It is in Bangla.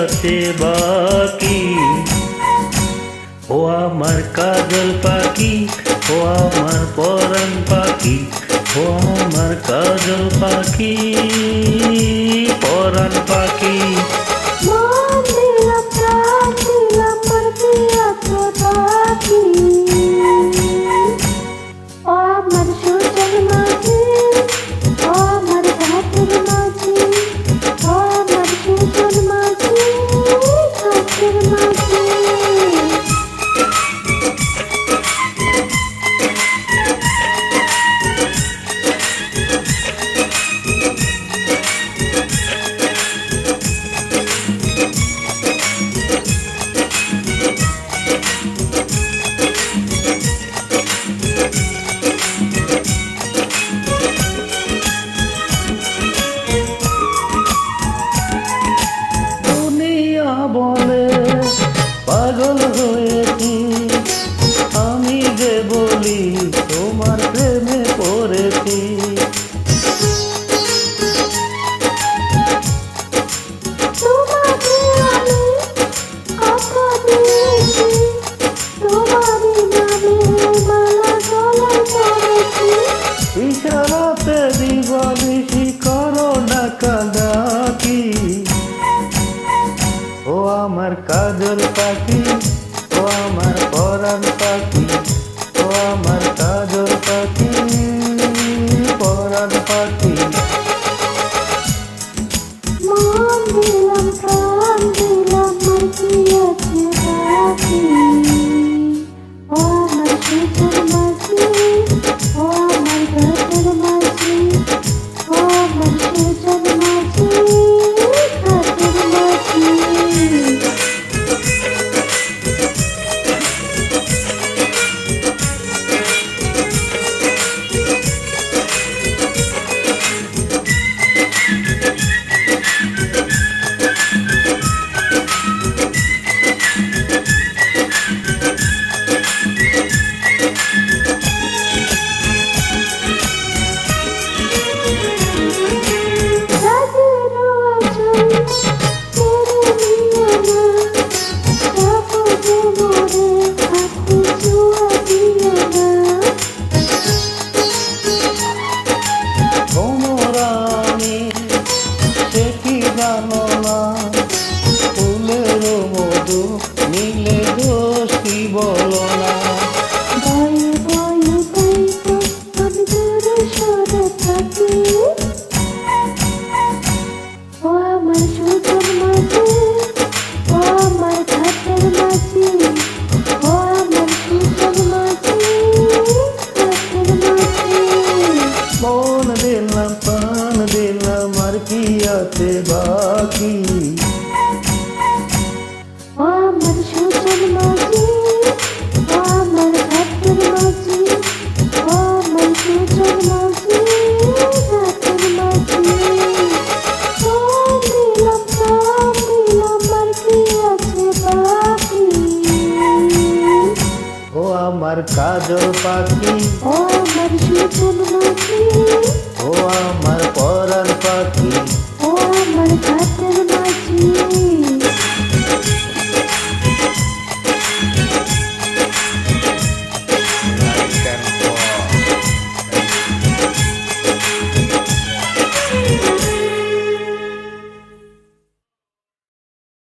আছে বাকি। ও আমার কাজল পাখি, ও আমার পরাণ পাখি, ও আমার কাজল পাখি, পরাণ পাখি। মন দিলাম প্রাণ দিলাম আমার প্রিয়াতে বাকি। ও আমার সুজন মাঝি, ও আমার ঘাটের মাঝি, ও আমার সুজন মাঝি, ঘাটের মাঝি। বলে পাগল হয়েছি, আমি যে বলি তোমার প্রেমে পড়েছি। তোমাকে আমি কথা দিয়েছি, তোমারই নামে মালা গলায় পরেছি। ইশারাতে দিবানিশি করো না কাঁদাকি। ও আমার কাজল পাখি, ও আমার পরাণ পাখি, ও আমার কাজল পাখি, পরাণ পাখি। মন দিলাম প্রাণ দিলাম আমার প্রিয়াতে বাকি। ও আমার সুজন মাঝি, ও আমার ঘাটের মাঝি, ও আমার সুজন মাঝি, ঘাটের মাঝি। ফুলের মধু নীলে দোষ কি বলো না। ভয়ে ভয়ে বইতো আমি দূরে সরে থাকি। ও আমার সুজন মাঝি, ও আমার ঘাটের মাঝি, ও আমার সুজন মাঝি, ঘাটের মাঝি। মন দিলাম প্রাণ দিলাম আর কি আছে বাকি। ও আমার সুজন মাঝি, ও আমার ঘাটের মাঝি, ও আমার সুজন মাঝি, ঘাটের মাঝি। মন দিলাম প্রাণ দিলাম আর কি আছে বাকি। ও আমার কাজল পাখি, ও আমার সুজন মাঝি, ও আমার